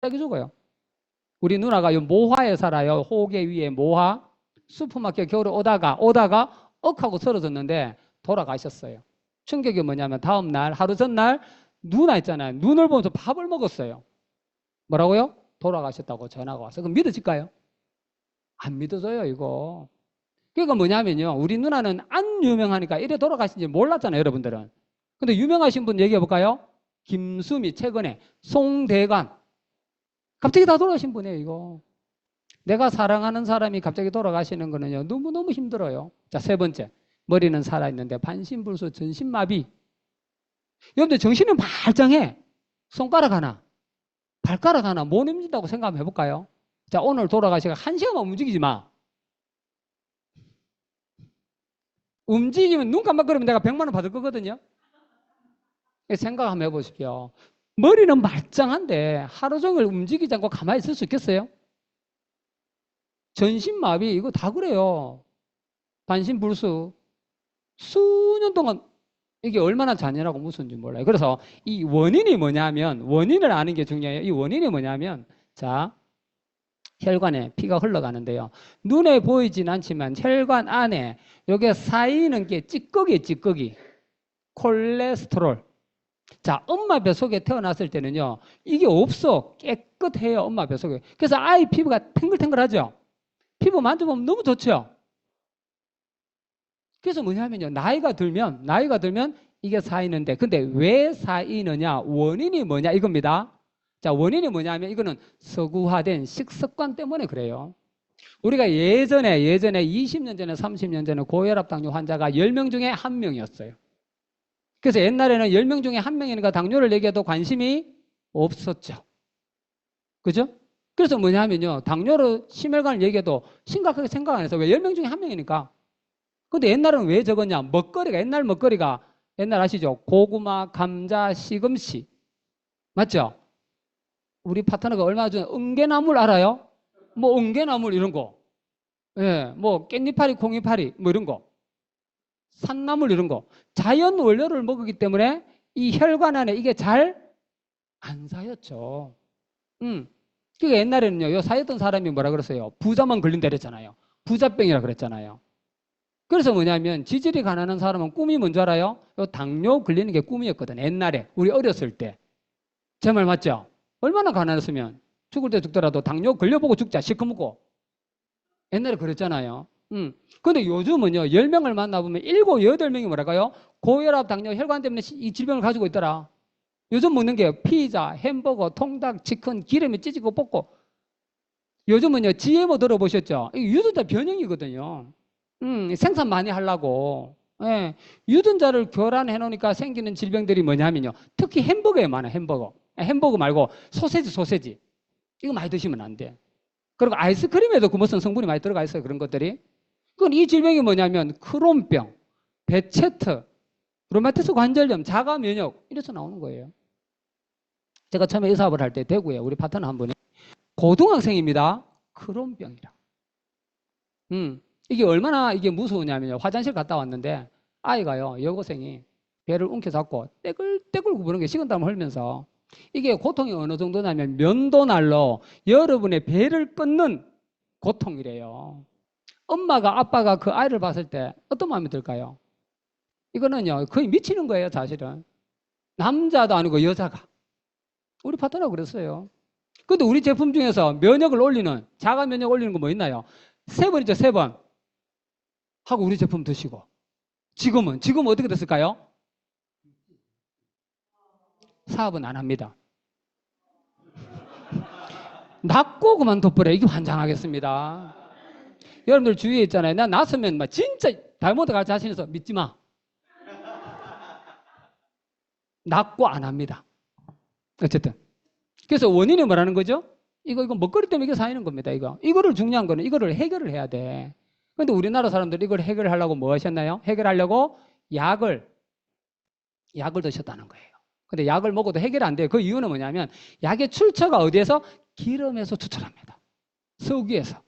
떼기 죽어요. 우리 누나가 요 모화에 살아요. 호계 위에 모화. 슈퍼마켓 겨울에 오다가 억하고 쓰러졌는데 돌아가셨어요. 충격이 뭐냐면 다음날 하루 전날 누나 있잖아요. 눈을 보면서 밥을 먹었어요. 뭐라고요? 돌아가셨다고 전화가 와서. 그럼 믿어질까요? 안 믿어져요, 이거. 그러니까 뭐냐면요. 우리 누나는 안 유명하니까 이래 돌아가신지 몰랐잖아요, 여러분들은. 근데 유명하신 분 얘기해 볼까요? 김수미, 최근에 송대관. 갑자기 다 돌아가신 분이에요, 이거. 내가 사랑하는 사람이 갑자기 돌아가시는 거는요, 너무너무 힘들어요. 자, 세 번째. 머리는 살아있는데 반신불수, 전신마비. 여러분들 정신은 말짱해. 손가락 하나, 발가락 하나 못 움직인다고 생각하면 해볼까요? 자, 오늘 돌아가시가 1시간만 움직이지 마. 움직이면 눈 깜빡거리면 내가 100만 원 받을 거거든요. 생각 한번 해보십시오. 머리는 말짱한데 하루 종일 움직이지 않고 가만히 있을 수 있겠어요? 전신마비 이거 다 그래요. 반신불수. 수년 동안 이게 얼마나 잔인하고 무서운지 몰라요. 그래서 이 원인이 뭐냐면, 원인을 아는 게 중요해요. 이 원인이 뭐냐면, 자, 혈관에 피가 흘러가는데요. 눈에 보이진 않지만 혈관 안에 요게 쌓이는 게 찌꺼기. 콜레스테롤. 자, 엄마 뱃속에 태어났을 때는요, 이게 없어. 깨끗해요, 엄마 뱃속에. 그래서 아이 피부가 탱글탱글하죠? 피부 만져보면 너무 좋죠? 그래서 뭐냐면요, 나이가 들면 이게 쌓이는데, 근데 왜 쌓이느냐, 원인이 뭐냐, 이겁니다. 자, 원인이 뭐냐면 이거는 서구화된 식습관 때문에 그래요. 우리가 예전에 20년 전에 30년 전에 고혈압 당뇨 환자가 10명 중에 1명이었어요. 그래서 옛날에는 10명 중에 1명이니까 당뇨를 얘기해도 관심이 없었죠. 그죠? 그래서 뭐냐면요, 당뇨를 심혈관을 얘기해도 심각하게 생각 안 해서 왜 10명 중에 1명이니까. 근데 옛날은 왜 적었냐? 먹거리가, 옛날 먹거리가, 옛날 아시죠? 고구마, 감자, 시금치. 맞죠? 우리 파트너가 얼마 전에 은개나물 알아요? 뭐 은개나물 이런 거. 예, 뭐 깻잎파리, 콩잎파리 뭐 이런 거. 산나물 이런 거. 자연 원료를 먹었기 때문에 이 혈관 안에 이게 잘 안 쌓였죠. 그러니까 옛날에는요, 요 쌓였던 사람이 뭐라 그랬어요? 부자만 걸린다 그랬잖아요. 부자병이라 그랬잖아요. 그래서 뭐냐면 지질이 가난한 사람은 꿈이 뭔지 알아요? 요 당뇨 걸리는 게 꿈이었거든. 옛날에 우리 어렸을 때. 제 말 맞죠? 얼마나 가난했으면 죽을 때 죽더라도 당뇨 걸려보고 죽자 시커멓고. 옛날에 그랬잖아요. 근데 요즘은요, 10명을 만나보면 7, 8명이 뭐랄까요? 고혈압, 당뇨, 혈관 때문에 이 질병을 가지고 있더라. 요즘 먹는 게 피자, 햄버거, 통닭, 치킨, 기름에 찌지고 볶고. 요즘은요, GMO 들어보셨죠? 이게 유전자 변형이거든요. 생산 많이 하려고. 예, 유전자를 교란해 놓으니까 생기는 질병들이 뭐냐면요. 특히 햄버거에 많아, 햄버거. 햄버거 말고 소세지. 이거 많이 드시면 안 돼. 그리고 아이스크림에도 그 무슨 성분이 많이 들어가 있어요, 그런 것들이. 그건 이 질병이 뭐냐면 크론병, 베체트, 류마티스 관절염, 자가 면역 이래서 나오는 거예요. 제가 처음에 이 사업을 할 때 대구에 우리 파트너 한 분이 고등학생입니다. 크론병이라. 이게 얼마나 이게 무서우냐면요. 화장실 갔다 왔는데 아이가요, 여고생이 배를 움켜잡고 떼굴떼굴 구부는 게 식은땀을 흘면서 이게 고통이 어느 정도냐면 면도날로 여러분의 배를 끊는 고통이래요. 엄마가 아빠가 그 아이를 봤을 때 어떤 마음이 들까요? 이거는요, 거의 미치는 거예요, 사실은. 남자도 아니고 여자가. 우리 파트너가 그랬어요. 근데 우리 제품 중에서 면역을 올리는, 자가 면역 올리는 거 뭐 있나요? 3번이죠, 3번. 하고 우리 제품 드시고. 지금은 어떻게 됐을까요? 사업은 안 합니다. 낫고 그만둬버려. 이게 환장하겠습니다. 여러분들 주위에 있잖아요. 나 낳았으면 막 진짜 다이아몬드 갈 자신 있어. 믿지 마. 낫고 안 합니다. 어쨌든. 그래서 원인이 뭐라는 거죠? 이거 먹거리 때문에 이게 쌓이는 겁니다. 이거를 중요한 거는 이거를 해결을 해야 돼. 근데 우리나라 사람들이 이걸 해결하려고 뭐 하셨나요? 해결하려고 약을 드셨다는 거예요. 근데 약을 먹어도 해결 안 돼요. 그 이유는 뭐냐면 약의 출처가 어디에서? 기름에서 추출합니다. 석유에서.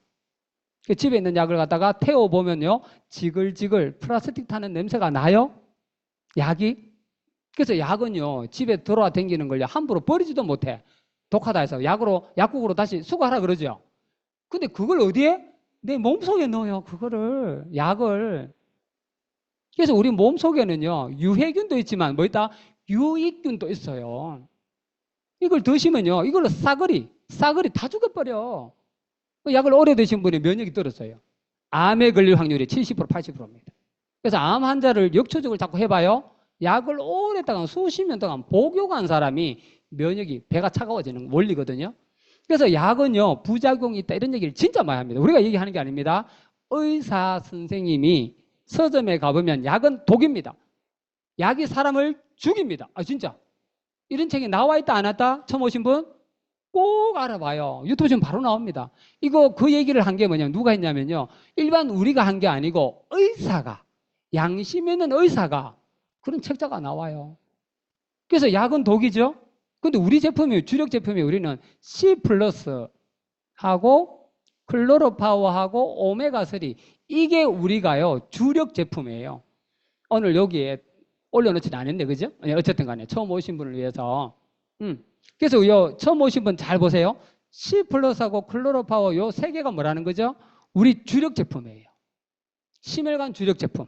집에 있는 약을 갖다가 태워보면요, 지글지글 플라스틱 타는 냄새가 나요? 약이? 그래서 약은요, 집에 들어와 댕기는 걸요, 함부로 버리지도 못해. 독하다 해서 약국으로 다시 수거하라 그러죠. 근데 그걸 어디에? 내 몸속에 넣어요. 그거를, 약을. 그래서 우리 몸속에는요, 유해균도 있지만 뭐 있다? 유익균도 있어요. 이걸 드시면요, 이걸로 싸그리 다 죽여버려. 그 약을 오래 드신 분이 면역이 떨어져요. 암에 걸릴 확률이 70%, 80%입니다. 그래서 암 환자를 역초적으로 자꾸 해봐요. 약을 오랫동안 수십 년 동안 복용한 사람이 면역이 배가 차가워지는 원리거든요. 그래서 약은요, 부작용이 있다 이런 얘기를 진짜 많이 합니다. 우리가 얘기하는 게 아닙니다. 의사 선생님이 서점에 가보면 약은 독입니다. 약이 사람을 죽입니다. 아, 진짜. 이런 책이 나와 있다 안 왔다? 처음 오신 분? 꼭 알아봐요. 유튜브 지금 바로 나옵니다. 이거 그 얘기를 한 게 뭐냐면 누가 했냐면요. 일반 우리가 한 게 아니고 의사가, 양심 있는 의사가 그런 책자가 나와요. 그래서 약은 독이죠. 근데 우리 제품이, 주력 제품이 우리는 C 플러스 하고 클로로파워하고 오메가3 이게 우리가요 주력 제품이에요. 오늘 여기에 올려놓지는 않았는데 그죠? 어쨌든 간에 처음 오신 분을 위해서 그래서 요 처음 오신 분 잘 보세요. C 플러스하고 클로로파워 요 세 개가 뭐라는 거죠? 우리 주력 제품이에요. 심혈관 주력 제품.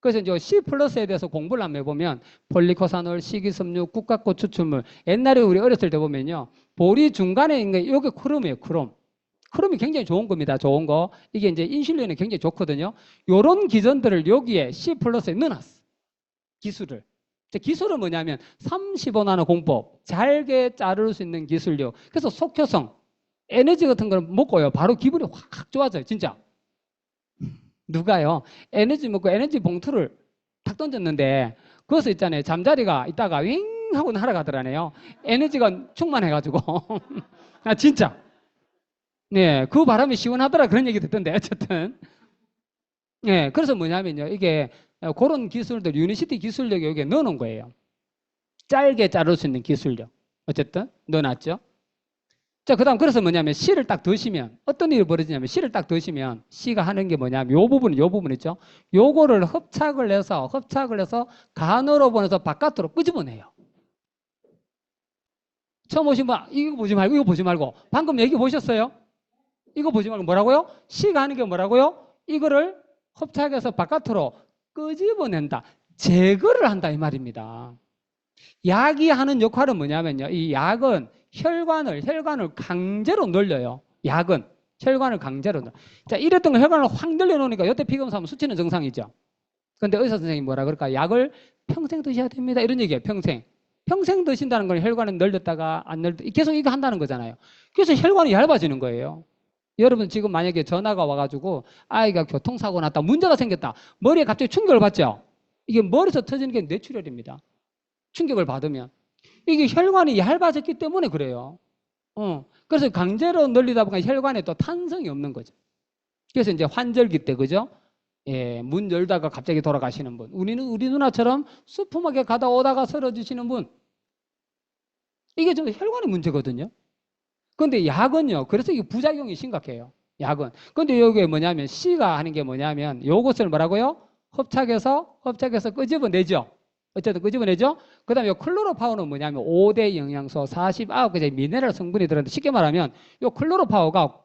그래서 이제 C 플러스에 대해서 공부를 한번 해보면 폴리코사놀, 식이섬유, 국화꽃 추출물. 옛날에 우리 어렸을 때 보면요. 보리 중간에 있는 게 이게 크롬이에요. 크롬. 크롬이 굉장히 좋은 겁니다. 좋은 거. 이게 이제 인슐린에 굉장히 좋거든요. 요런 기전들을 여기에 C 플러스에 넣어놨어. 기술을. 기술은 뭐냐면 35나노 공법. 잘게 자를 수 있는 기술력. 그래서 속효성, 에너지 같은 걸 먹고요. 바로 기분이 확 좋아져요. 진짜. 누가요? 에너지 먹고 에너지 봉투를 탁 던졌는데 그것을 있잖아요. 잠자리가 있다가 윙 하고 날아가더라네요. 에너지가 충만해가지고. 아, 진짜. 네, 그 바람이 시원하더라 그런 얘기 듣던데 어쨌든. 네, 그래서 뭐냐면요. 이게 그런 기술들, 유니시티 기술력에 여기에 넣어놓은 거예요. 짧게 자를 수 있는 기술력. 어쨌든 넣어놨죠. 자, 그 다음 그래서 뭐냐면 C를 딱 드시면 어떤 일이 벌어지냐면 C를 딱 드시면 C가 하는 게 뭐냐면 요 부분 있죠. 요거를 흡착을 해서 간으로 보내서 바깥으로 끄집어내요. 처음 오신 분 이거 보지 말고 방금 얘기 보셨어요? 이거 보지 말고 뭐라고요? C가 하는 게 뭐라고요? 이거를 흡착해서 바깥으로 끄집어낸다. 제거를 한다 이 말입니다. 약이 하는 역할은 뭐냐면요. 이 약은 혈관을 강제로 늘려요. 약은 혈관을 강제로 늘려. 자, 이랬던 거 혈관을 확 늘려놓으니까 여태 피검사하면 수치는 정상이죠. 그런데 의사 선생님이 뭐라 그럴까? 약을 평생 드셔야 됩니다. 이런 얘기예요. 평생. 평생 드신다는 건 혈관을 늘렸다가 안 늘렸다가 계속 이거 한다는 거잖아요. 그래서 혈관이 얇아지는 거예요. 여러분 지금 만약에 전화가 와가지고 아이가 교통사고 났다. 문제가 생겼다. 머리에 갑자기 충격을 받죠. 이게 머리에서 터지는 게 뇌출혈입니다. 충격을 받으면. 이게 혈관이 얇아졌기 때문에 그래요. 그래서 강제로 늘리다 보니까 혈관에 또 탄성이 없는 거죠. 그래서 이제 환절기 때, 그죠? 예, 문 열다가 갑자기 돌아가시는 분. 우리 누나처럼 수품하게 가다 오다가 쓰러지시는 분. 이게 좀 혈관의 문제거든요. 근데 약은요, 그래서 이게 부작용이 심각해요. 약은. 근데 여기 뭐냐면, C가 하는 게 뭐냐면, 요것을 뭐라고요? 흡착해서 끄집어내죠. 어쨌든 끄집어내죠. 그 다음에 요 클로로파워는 뭐냐면 5대 영양소 49가지 미네랄 성분이 들었는데 쉽게 말하면 요 클로로파워가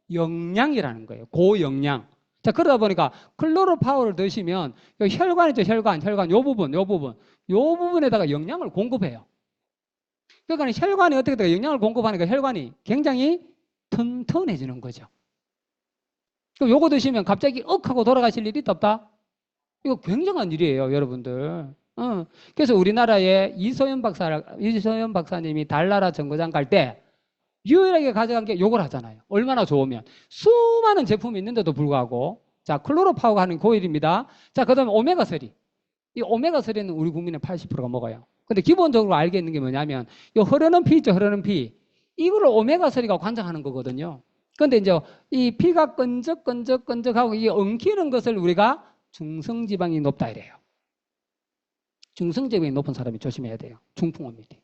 고영양이라는 거예요. 고영양. 자, 그러다 보니까 클로로파워를 드시면 요 혈관이죠. 혈관 요 부분에다가 영양을 공급해요. 그러니까 혈관이 어떻게 돼요? 영양을 공급하니까 혈관이 굉장히 튼튼해지는 거죠. 그럼 요거 드시면 갑자기 하고 돌아가실 일이 없다? 이거 굉장한 일이에요, 여러분들. 그래서 우리나라에 이소연 박사님이 달나라 정거장 갈 때 유일하게 가져간 게 요걸 하잖아요. 얼마나 좋으면. 수많은 제품이 있는데도 불구하고. 자, 클로로파워가 하는 고일입니다. 자, 그 다음에 오메가3. 이 오메가3는 우리 국민의 80%가 먹어요. 근데 기본적으로 알게 있는 게 뭐냐면 요 흐르는 피 있죠, 흐르는 피. 이거를 오메가3가 관장하는 거거든요. 근데 이제 이 피가 끈적끈적하고 이게 엉키는 것을 우리가 중성지방이 높다 이래요. 중성지방이 높은 사람이 조심해야 돼요. 중풍입니다.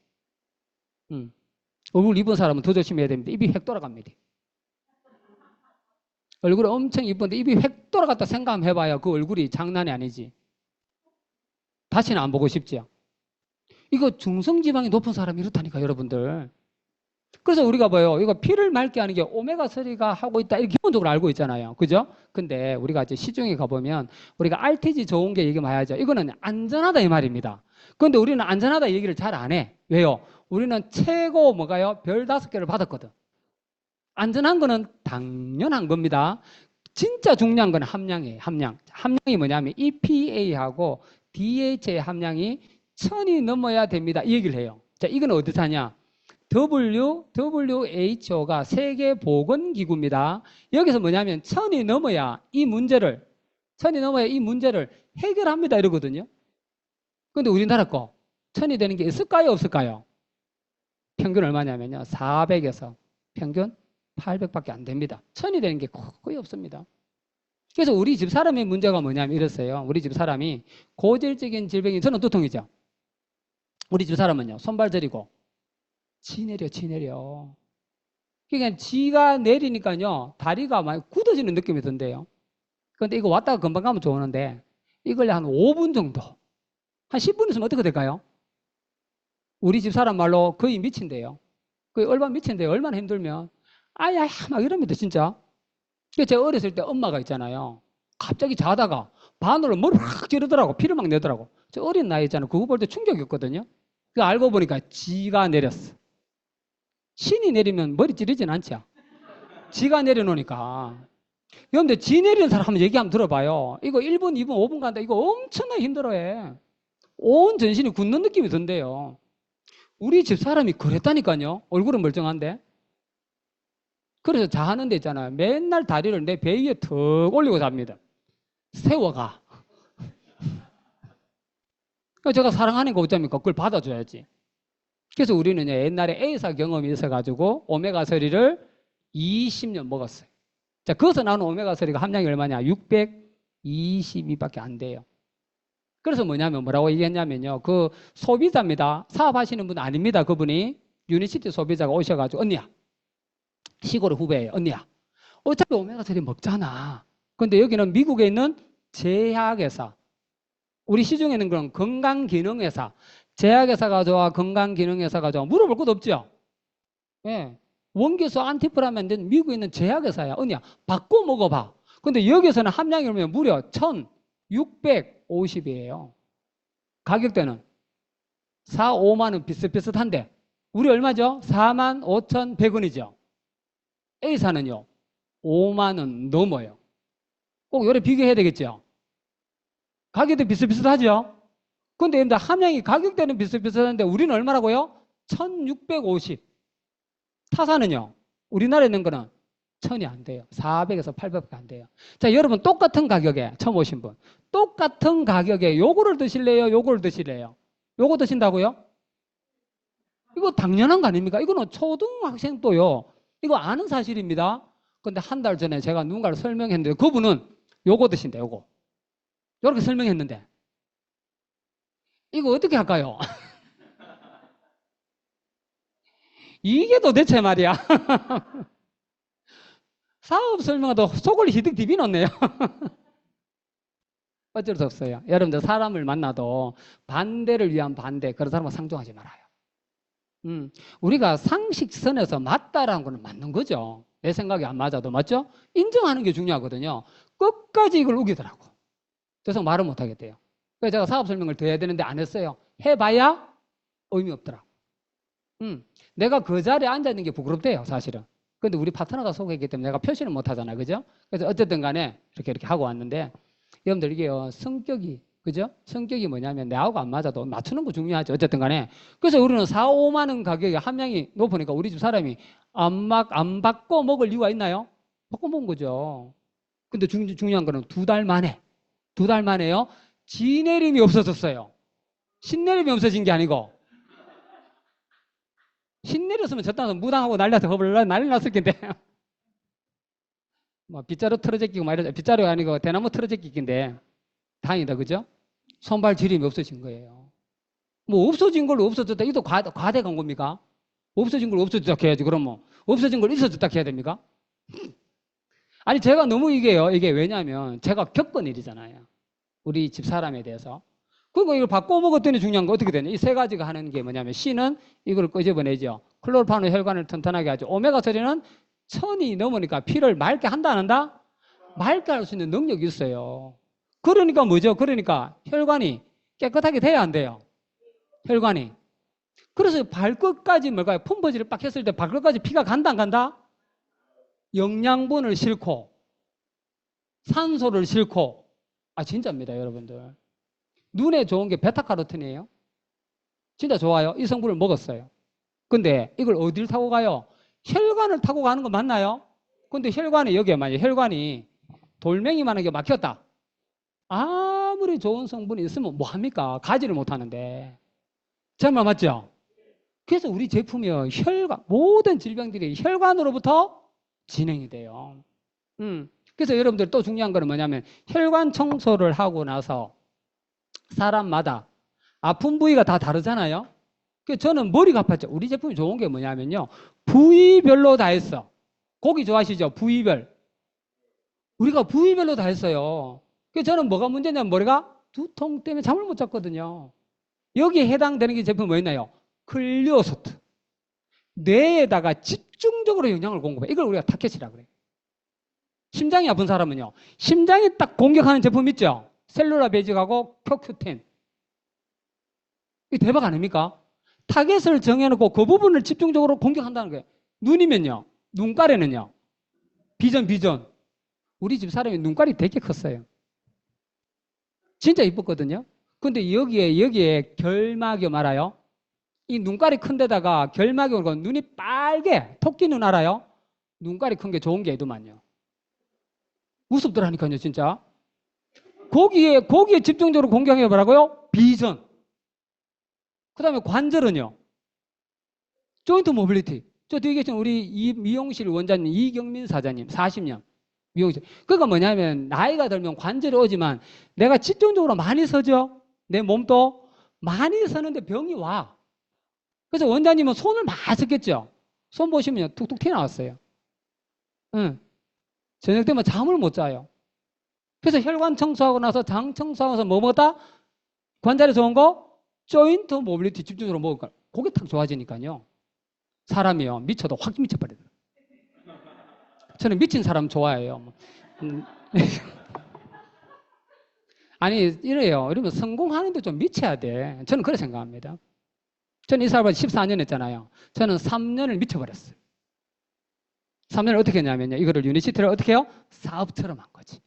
얼굴 입은 사람은 더 조심해야 됩니다. 입이 획 돌아갑니다. 얼굴이 엄청 이쁜데 입이 획 돌아갔다 생각하면 해봐요. 그 얼굴이 장난이 아니지. 다시는 안 보고 싶지요. 이거 중성지방이 높은 사람이 이렇다니까 여러분들. 그래서 우리가 뭐예요? 이거 피를 맑게 하는 게 오메가3가 하고 있다. 이렇게 기본적으로 알고 있잖아요. 그죠? 근데 우리가 이제 시중에 가보면 우리가 RTG 좋은 게 얘기 많이 하죠. 이거는 안전하다 이 말입니다. 근데 우리는 안전하다 얘기를 잘 안 해. 왜요? 우리는 최고 뭐가요? 별 5개를 받았거든. 안전한 거는 당연한 겁니다. 진짜 중요한 건 함량이에요. 함량. 함량이 뭐냐면 EPA하고 DHA 함량이 1000이 넘어야 됩니다. 이 얘기를 해요. 자, 이건 어디서 하냐? WHO가 세계보건기구입니다. 여기서 뭐냐면 1000이 넘어야 이 문제를 해결합니다. 이러거든요. 근데 우리나라 거 1000이 되는 게 있을까요? 없을까요? 평균 얼마냐면요. 400에서 평균 800밖에 안 됩니다. 1000이 되는 게 거의 없습니다. 그래서 우리 집 사람의 문제가 뭐냐면 이랬어요. 우리 집 사람이 고질적인 질병이 저는 두통이죠. 우리 집 사람은요. 손발 저리고 지 내려. 그러니까 지가 내리니까요. 다리가 많이 굳어지는 느낌이 든대요. 그런데 이거 왔다가 금방 가면 좋은데 이걸 한 5분 정도, 한 10분 있으면 어떻게 될까요? 우리 집 사람 말로 거의 미친대요. 거의 얼마나 미친대요. 얼마나 힘들면 아야 막 이럽니다 진짜. 제가 어렸을 때 엄마가 있잖아요. 갑자기 자다가 바늘로 머리를 확 찌르더라고. 피를 막 내더라고. 저 어린 나이 있잖아요. 그거 볼 때 충격이었거든요. 그 알고 보니까 지가 내렸어. 신이 내리면 머리 찌르진 않죠. 지가 내려놓으니까. 그런데 지 내리는 사람 한번 얘기 한번 들어봐요. 이거 1분, 2분, 5분 간다. 이거 엄청나게 힘들어해. 온 전신이 굳는 느낌이 든대요. 우리 집 사람이 그랬다니까요. 얼굴은 멀쩡한데. 그래서 자하는 데 있잖아요. 맨날 다리를 내 배 위에 턱 올리고 잡니다. 세워가. 제가 사랑하는 거 어쩝니까? 그걸 받아줘야지. 그래서 우리는 옛날에 A사 경험이 있어가지고 오메가3를 20년 먹었어요. 자, 거기서 나오는 오메가3가 함량이 얼마냐? 622밖에 안 돼요. 그래서 뭐라고 얘기했냐면요. 그 소비자입니다. 사업하시는 분 아닙니다. 그분이 유니시티 소비자가 오셔가지고 언니야. 시골의 후배예요. 언니야. 어차피 오메가3 먹잖아. 근데 여기는 미국에 있는 제약회사. 우리 시중에는 그런 건강기능회사. 제약회사가 좋아, 건강기능회사가 좋아. 물어볼 것도 없죠? 예. 원기수 안티프라면 안 되는 미국에 있는 제약회사야. 언니야, 바꿔 먹어봐. 근데 여기서는 함량이 얼마면 무려 1650이에요. 가격대는 4, 5만 원 비슷비슷한데 우리 얼마죠? 45,100원이죠. A사는요 5만 원 넘어요. 꼭 요래 비교해야 되겠죠. 가격도 비슷비슷하죠. 근데 함량이 가격대는 비슷비슷한데 우리는 얼마라고요? 1650. 타사는요 우리나라에 있는 거는 1000이 안 돼요. 400에서 800밖에 안 돼요. 자, 여러분 똑같은 가격에 처음 오신 분 똑같은 가격에 요거를 드실래요? 요거를 드실래요? 요거 드신다고요? 이거 당연한 거 아닙니까? 이거는 초등학생도요 이거 아는 사실입니다. 근데 한 달 전에 제가 누군가를 설명했는데 그분은 요거 드신대. 요거 요렇게 설명했는데 이거 어떻게 할까요? 이게 도대체 말이야. 사업 설명도 속을 희득 디비놓네요. 어쩔 수 없어요. 여러분들 사람을 만나도 반대를 위한 반대, 그런 사람과 상종하지 말아요. 우리가 상식선에서 맞다라는 거는 맞는 거죠. 내 생각이 안 맞아도 맞죠? 인정하는 게 중요하거든요. 끝까지 이걸 우기더라고. 그래서 말을 못 하겠대요. 그래서 제가 사업 설명을 더 해야 되는데 안 했어요. 해봐야 의미 없더라. 내가 그 자리에 앉아있는 게 부끄럽대요, 사실은. 근데 우리 파트너가 소개했기 때문에 내가 표시는 못 하잖아요. 그죠? 그래서 어쨌든 간에 이렇게 하고 왔는데, 여러분들 이게요, 성격이, 그죠? 성격이 뭐냐면 내하고 안 맞아도 맞추는 거 중요하죠. 어쨌든 간에. 그래서 우리는 4, 5만 원 가격에 함량이 높으니까 우리 집 사람이 안 바꿔 먹을 이유가 있나요? 바꿔 먹은 거죠. 근데 중요한 거는 2달 만에요. 지내림이 없어졌어요. 신내림이 없어진 게 아니고. 신내렸으면 저 땅에서 무당하고 난리나서 난리 났을 텐데. 뭐 빗자루 틀어제끼고 막 이러죠. 빗자루가 아니고 대나무 틀어제끼기인데 다행이다, 그죠? 손발 저림이 없어진 거예요. 뭐 없어진 걸로 없어졌다. 이것도 과대간 겁니까? 없어진 걸 없어졌다 해야지. 그럼 뭐 없어진 걸 있어졌다 해야 됩니까? 아니 제가 너무 이게 왜냐면 제가 겪은 일이잖아요. 우리 집 사람에 대해서. 그리고 이걸 바꿔 먹었더니 중요한 거 어떻게 되냐? 이 세 가지가 하는 게 뭐냐면 C는 이걸 끄집어내죠. 클로로파는 혈관을 튼튼하게 하죠. 오메가3는 1000이 넘으니까 피를 맑게 한다 안 한다? 맑게 할 수 있는 능력이 있어요. 그러니까 뭐죠? 그러니까 혈관이 깨끗하게 돼야 안 돼요. 혈관이. 그래서 발끝까지 뭘까요? 펌프질을 빡 했을 때 발끝까지 피가 간다 안 간다? 영양분을 싣고 산소를 싣고 진짜입니다 여러분들. 눈에 좋은 게 베타카로틴이에요. 진짜 좋아요. 이 성분을 먹었어요. 근데 이걸 어딜 타고 가요? 혈관을 타고 가는 거 맞나요? 근데 혈관이 여기에 만약에 혈관이 돌멩이만한 게 막혔다. 아무리 좋은 성분이 있으면 뭐합니까? 가지를 못하는데. 제 말 맞죠? 그래서 우리 제품이 혈관, 모든 질병들이 혈관으로부터 진행이 돼요. 그래서 여러분들 또 중요한 거는 뭐냐면 혈관 청소를 하고 나서 사람마다 아픈 부위가 다 다르잖아요. 그래서 저는 머리가 아팠죠. 우리 제품이 좋은 게 뭐냐면요. 부위별로 다 했어. 고기 좋아하시죠? 부위별. 우리가 부위별로 다 했어요. 그래서 저는 뭐가 문제냐면 머리가 두통 때문에 잠을 못 잤거든요. 여기에 해당되는 게 제품이 뭐였나요? 클리오소트. 뇌에다가 집중적으로 영향을 공급해. 이걸 우리가 타켓이라고 그래요. 심장이 아픈 사람은요. 심장이 딱 공격하는 제품 있죠? 셀룰라 베이직하고 큐큐텐. 이게 대박 아닙니까? 타겟을 정해놓고 그 부분을 집중적으로 공격한다는 거예요. 눈이면요. 눈가래는요. 비전. 우리 집 사람이 눈깔이 되게 컸어요. 진짜 이뻤거든요. 근데 여기에 결막염 알아요? 이 눈깔이 큰 데다가 결막염 오고 눈이 빨개. 토끼 눈 알아요? 눈깔이 큰 게 좋은 게 애도만요. 무섭더라니까요, 진짜. 거기에 집중적으로 공격해 보라고요? 비전. 그 다음에 관절은요? 조인트 모빌리티. 저 뒤에 계신 우리 미용실 원장님 이경민 사장님 40년 미용실. 그러니까 뭐냐면 나이가 들면 관절이 오지만 내가 집중적으로 많이 서죠. 내 몸도 많이 서는데 병이 와. 그래서 원장님은 손을 많이 썼겠죠. 손 보시면 툭툭 튀어나왔어요. 응. 저녁 되면 잠을 못 자요. 그래서 혈관 청소하고 나서 장 청소하고 나서 뭐 먹었다? 관절에 좋은 거? 조인트 모빌리티 집중적으로 먹을까? 그게 탁 좋아지니까요. 사람이요. 미쳐도 확 미쳐버리더라고요. 저는 미친 사람 좋아해요. 아니 이래요. 이러면 성공하는데 좀 미쳐야 돼. 저는 그렇게 생각합니다. 저는 이 사람을 14년 했잖아요. 저는 3년을 미쳐버렸어요. 3년을 어떻게 했냐면요. 이거를 유니시티를 어떻게 해요? 사업처럼 한 거지.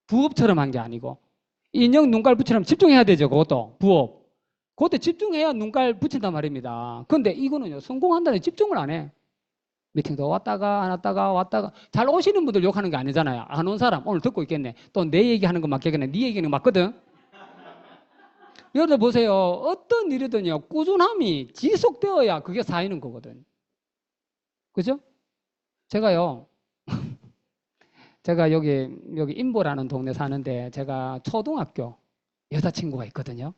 부업처럼 한 게 아니고. 인형 눈깔 붙이려면 집중해야 되죠. 그것도. 부업. 그것도 집중해야 눈깔 붙인단 말입니다. 근데 이거는요. 성공한다는 집중을 안 해. 미팅도 왔다가 안 왔다가 잘 오시는 분들 욕하는 게 아니잖아요. 안 온 사람 오늘 듣고 있겠네. 또 내 얘기하는 거 맞겠네. 네 얘기는 맞거든. 여러분 보세요. 어떤 일이든요. 꾸준함이 지속되어야 그게 쌓이는 거거든. 그죠? 제가요. 제가 여기 인보라는 동네 사는데 제가 초등학교 여자친구가 있거든요.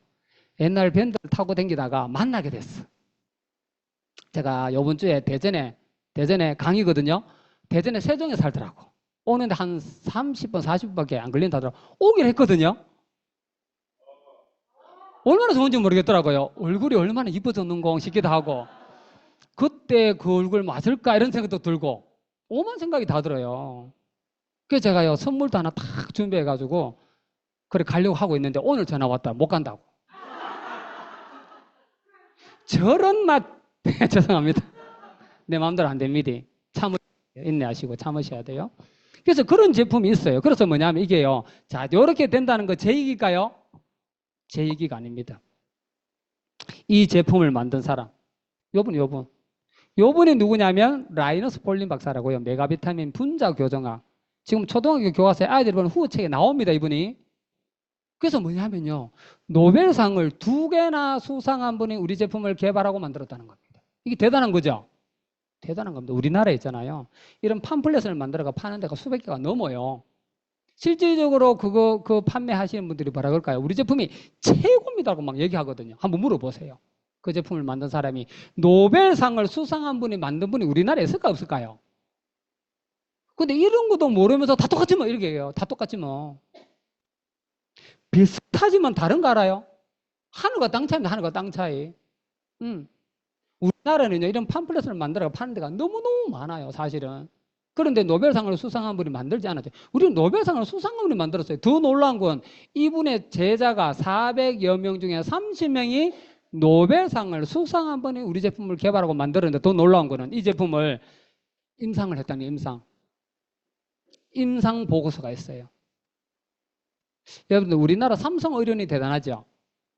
옛날 밴드를 타고 다니다가 만나게 됐어. 제가 이번 주에 대전에 강의거든요. 대전에 세종에 살더라고. 오는데 한 30분, 40분밖에 안 걸린다더라고. 오긴 했거든요. 얼마나 좋은지 모르겠더라고요. 얼굴이 얼마나 이뻐졌는고 싶기도 하고 그때 그 얼굴 맞을까 이런 생각도 들고 오만 생각이 다 들어요. 그래서 제가요 선물도 하나 탁 준비해가지고 그래 가려고 하고 있는데 오늘 전화 왔다 못 간다고. 저런 맛 죄송합니다. 내 마음대로 안 됩니다. 인내하시고 참으셔야 돼요. 그래서 그런 제품이 있어요. 그래서 뭐냐면 이게요. 자, 이렇게 된다는 거 제 얘기일까요? 제 얘기가 아닙니다. 이 제품을 만든 사람. 요분이 누구냐면 라이너스 폴린 박사라고요. 메가비타민 분자 교정학. 지금 초등학교 교과서에 아이들이 보는 후어책에 나옵니다. 이분이. 그래서 뭐냐면요. 노벨상을 2개나 수상한 분이 우리 제품을 개발하고 만들었다는 겁니다. 이게 대단한 거죠? 대단한 겁니다. 우리나라에 있잖아요. 이런 팜플렛을 만들어가 파는 데가 수백 개가 넘어요. 실질적으로 그 판매하시는 분들이 뭐라 그럴까요? 우리 제품이 최고입니다라고 막 얘기하거든요. 한번 물어보세요. 그 제품을 만든 사람이 노벨상을 수상한 분이 만든 분이 우리나라에 있을까 없을까요? 근데 이런 것도 모르면서 다 똑같지 뭐 이렇게 해요. 다 똑같지 뭐. 비슷하지만 다른 거 알아요? 하늘과 땅 차이입니다. 하늘과 땅 차이. 우리나라는요, 이런 팜플렛을 만들어 파는 데가 너무너무 많아요, 사실은. 그런데 노벨상을 수상한 분이 만들지 않았죠. 우리는 노벨상을 수상한 분이 만들었어요. 더 놀라운 건 이분의 제자가 400여 명 중에 30명이 노벨상을 수상한 분이 우리 제품을 개발하고 만들었는데, 더 놀라운 거는 이 제품을 임상을 했다니, 임상 보고서가 있어요. 여러분들, 우리나라 삼성의료원이 대단하죠.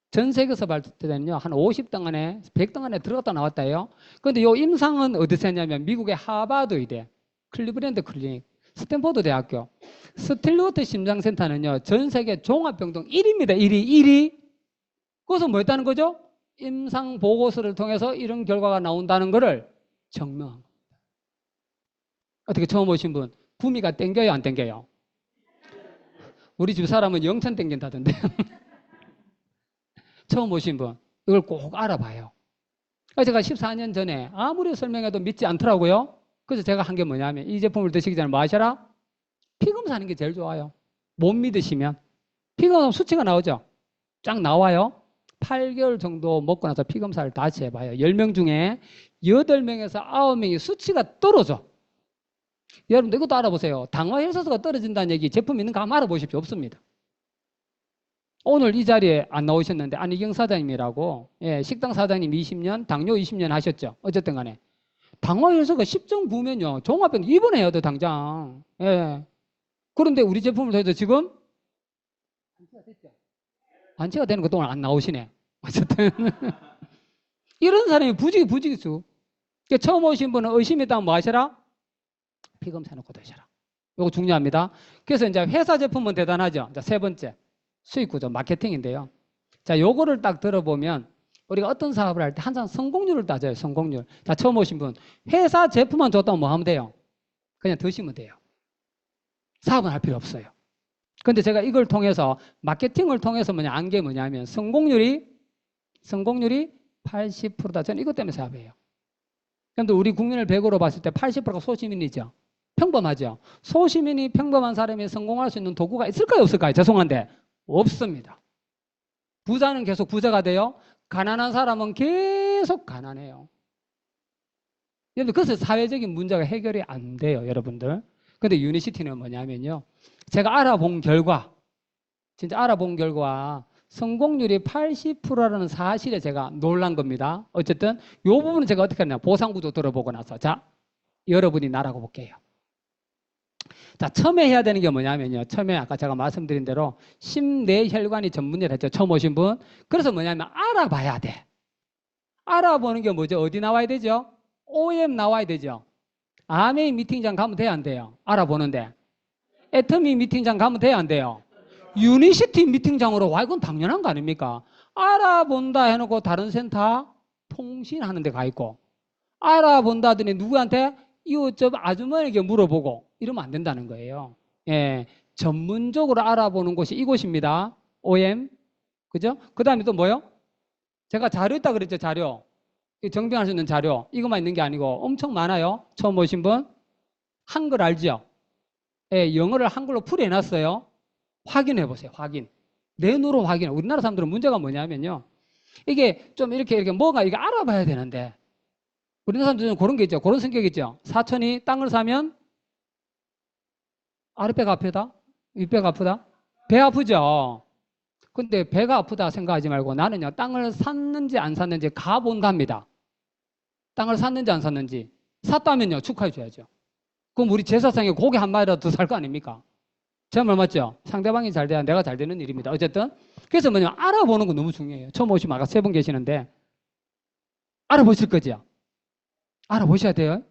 전 세계에서 발표되는요, 한 50등 안에, 100등 안에 들어갔다 나왔다요. 그런데 이 임상은 어디서 했냐면, 미국의 하버드 의대, 클리브랜드 클리닉, 스탠포드 대학교, 스틸워트 심장센터는요, 전 세계 종합병동 1위입니다. 1위. 그것은 뭐 했다는 거죠? 임상 보고서를 통해서 이런 결과가 나온다는 것을 증명한 겁니다. 어떻게 처음 오신 분, 구미가 땡겨요, 안 땡겨요? 우리 집 사람은 영천 땡긴다던데. 처음 오신 분, 이걸 꼭 알아봐요. 제가 14년 전에 아무리 설명해도 믿지 않더라고요. 그래서 제가 한 게 뭐냐면, 이 제품을 드시기 전에 뭐 하셔라? 피검사하는 게 제일 좋아요. 못 믿으시면. 피검사 수치가 나오죠? 쫙 나와요. 8개월 정도 먹고 나서 피검사를 다시 해봐요. 10명 중에 8명에서 9명이 수치가 떨어져. 여러분들 이것도 알아보세요. 당화혈소가 떨어진다는 얘기, 제품 있는가 한번 알아보십시오. 없습니다. 오늘 이 자리에 안 나오셨는데 안희경 사장님이라고, 예, 식당 사장님 20년, 당뇨 20년 하셨죠. 어쨌든 간에 당화혈소가 10.9면요 종합병 입원해야 돼, 당장. 예. 그런데 우리 제품을 통해서 지금 완치가 됐죠. 완치가 되는 것도 오늘 안 나오시네. 어쨌든 이런 사람이 부지기수. 그러니까 처음 오신 분은 의심이 있다면 뭐 하셔라? 피검사 놓고 드셔라. 이거 중요합니다. 그래서 이제 회사 제품은 대단하죠. 자, 세 번째, 수익 구조, 마케팅인데요. 자, 요거를 딱 들어보면 우리가 어떤 사업을 할 때 항상 성공률을 따져요. 성공률. 자, 처음 오신 분, 회사 제품만 줬다면 뭐 하면 돼요? 그냥 드시면 돼요. 사업은 할 필요 없어요. 근데 제가 이걸 통해서, 마케팅을 통해서 안 게 뭐냐면 성공률이 80%다. 저는 이것 때문에 사업해요. 그런데 우리 국민을 100으로 봤을 때 80%가 소시민이죠. 평범하죠. 소시민이 평범한 사람이 성공할 수 있는 도구가 있을까요, 없을까요? 죄송한데 없습니다. 부자는 계속 부자가 돼요. 가난한 사람은 계속 가난해요. 그래서 사회적인 문제가 해결이 안 돼요, 여러분들. 근데 유니시티는 뭐냐면요, 제가 알아본 결과, 진짜 알아본 결과 성공률이 80%라는 사실에 제가 놀란 겁니다. 어쨌든 이 부분은 제가 어떻게 하냐, 보상구조 들어보고 나서, 자, 여러분이 나라고 볼게요. 자, 처음에 해야 되는 게 뭐냐면요, 처음에 아까 제가 말씀드린 대로 심내혈관이 전문의를 했죠, 처음 오신 분. 그래서 뭐냐면 알아봐야 돼. 알아보는 게 뭐죠? 어디 나와야 되죠? OM 나와야 되죠. 아메이 미팅장 가면 돼요, 안 돼요? 알아보는데. 애터미 미팅장 가면 돼요, 안 돼요? 유니시티 미팅장으로 와, 이건 당연한 거 아닙니까? 알아본다 해놓고 다른 센터 통신하는 데 가 있고, 알아본다 하더니 누구한테? 이웃집 아주머니에게 물어보고, 이러면 안 된다는 거예요. 예, 전문적으로 알아보는 곳이 이곳입니다. OM. 그죠? 그 다음에 또 뭐요? 제가 자료 있다 그랬죠, 자료. 정비할 수 있는 자료. 이것만 있는 게 아니고 엄청 많아요. 처음 오신 분. 한글 알죠? 예, 영어를 한글로 풀이해놨어요. 확인해 보세요, 확인. 내 눈으로 확인해. 우리나라 사람들은 문제가 뭐냐면요, 이게 좀 이렇게 뭐가 이게 알아봐야 되는데, 우리나라 사람들은 그런 게 있죠. 그런 성격이 있죠. 사촌이 땅을 사면 아랫배가 아프다? 윗배가 아프다? 배 아프죠? 근데 배가 아프다 생각하지 말고 나는요, 땅을 샀는지 안 샀는지 가본답니다. 땅을 샀는지 안 샀는지. 샀다면요, 축하해 줘야죠. 그럼 우리 제사상에 고기 한 마리라도 더 살 거 아닙니까? 제 말 맞죠? 상대방이 잘 돼야 내가 잘 되는 일입니다. 어쨌든. 그래서 뭐냐면 알아보는 거 너무 중요해요. 처음 오시면 아까 3분 계시는데 알아보실 거죠? 알아보셔야 돼요.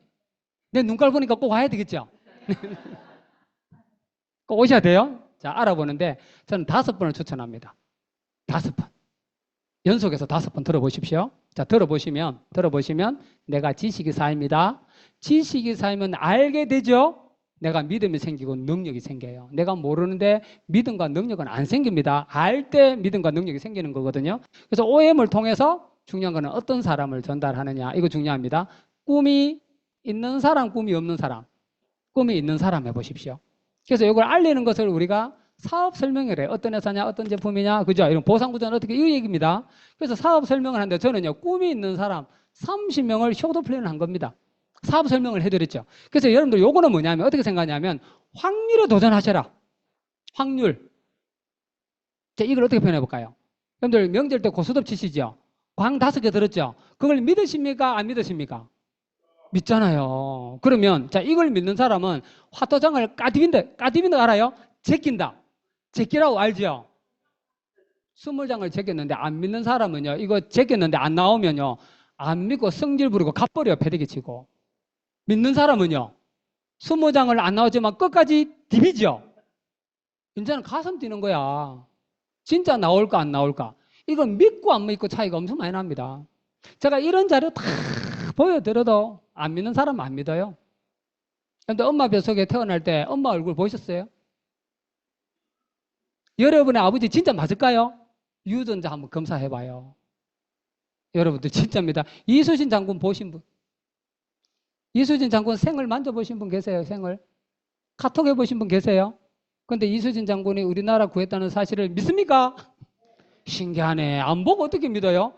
내 눈깔 보니까 꼭 와야 되겠죠? 꼭 오셔야 돼요. 자, 알아보는데 저는 5번을 추천합니다. 5번. 연속해서 5번 들어보십시오. 자, 들어보시면 내가 지식이 쌓입니다. 지식이 쌓이면 알게 되죠. 내가 믿음이 생기고 능력이 생겨요. 내가 모르는데 믿음과 능력은 안 생깁니다. 알 때 믿음과 능력이 생기는 거거든요. 그래서 OM을 통해서 중요한 거는 어떤 사람을 전달하느냐. 이거 중요합니다. 꿈이 있는 사람, 꿈이 없는 사람. 꿈이 있는 사람 해보십시오. 그래서 이걸 알리는 것을 우리가 사업 설명을 해요. 어떤 회사냐, 어떤 제품이냐, 그죠? 이런 보상 구조는 어떻게, 이 얘기입니다. 그래서 사업 설명을 하는데 저는요, 꿈이 있는 사람, 30명을 효도 플랜을 한 겁니다. 사업 설명을 해드렸죠. 그래서 여러분들 요거는 뭐냐면 어떻게 생각하냐면 확률에 도전하셔라. 확률. 자, 이걸 어떻게 표현해 볼까요? 여러분들 명절 때 고스톱 치시죠? 광 5개 들었죠? 그걸 믿으십니까? 안 믿으십니까? 믿잖아요. 그러면 자, 이걸 믿는 사람은 화토장을 까디빈다 알아요? 제낀다. 제끼라고 알죠? 20장을 제꼈는데 안 믿는 사람은요, 이거 제꼈는데 안 나오면요, 안 믿고 성질 부리고 갚버려요. 패대기 치고. 믿는 사람은요, 20장을 안 나오지만 끝까지 디비죠. 이제는 가슴 뛰는 거야. 진짜 나올까 안 나올까. 이건 믿고 안 믿고 차이가 엄청 많이 납니다. 제가 이런 자료 다 보여드려도 안 믿는 사람은 안 믿어요. 근데 엄마 뱃속에 태어날 때 엄마 얼굴 보셨어요? 여러분의 아버지 진짜 맞을까요? 유전자 한번 검사해봐요. 여러분들 진짜입니다. 이수진 장군 보신 분? 이수진 장군 생을 만져보신 분 계세요? 생을? 카톡 해보신 분 계세요? 근데 이수진 장군이 우리나라 구했다는 사실을 믿습니까? 신기하네. 안 보고 어떻게 믿어요?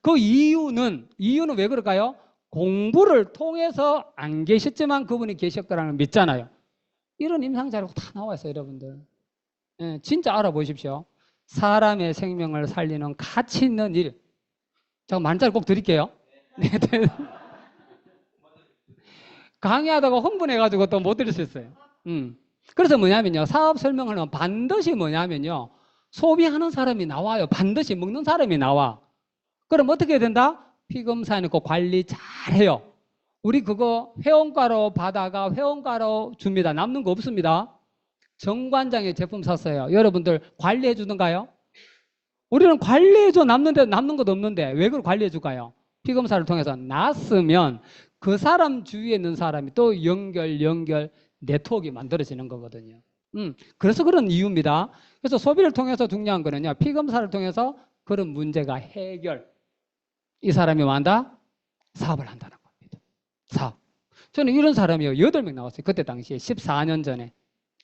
그 이유는 왜 그럴까요? 공부를 통해서 안 계셨지만 그분이 계셨다는 걸 믿잖아요. 이런 임상 자료가 다 나와 있어요, 여러분들. 예, 진짜 알아보십시오. 사람의 생명을 살리는 가치 있는 일. 제가 만짜리 꼭 드릴게요. 네. 강의하다가 흥분해가지고 또 못 드릴 수 있어요. 그래서 뭐냐면요, 사업 설명을 하면 반드시 뭐냐면요, 소비하는 사람이 나와요. 반드시 먹는 사람이 나와. 그럼 어떻게 해야 된다? 피검사 해놓고 관리 잘해요. 우리 그거 회원가로 받아가 회원가로 줍니다. 남는 거 없습니다. 정관장의 제품 샀어요. 여러분들 관리해 주던가요? 우리는 관리해 줘. 남는 것도 없는데 왜 그걸 관리해 줄까요? 피검사를 통해서 났으면 그 사람 주위에 있는 사람이 또 연결 네트워크가 만들어지는 거거든요. 그래서 그런 이유입니다. 그래서 소비를 통해서 중요한 거는요, 피검사를 통해서 그런 문제가 해결. 이 사람이 뭐 한다? 사업을 한다는 겁니다. 사업. 저는 이런 사람이요, 8명 나왔어요. 그때 당시에 14년 전에.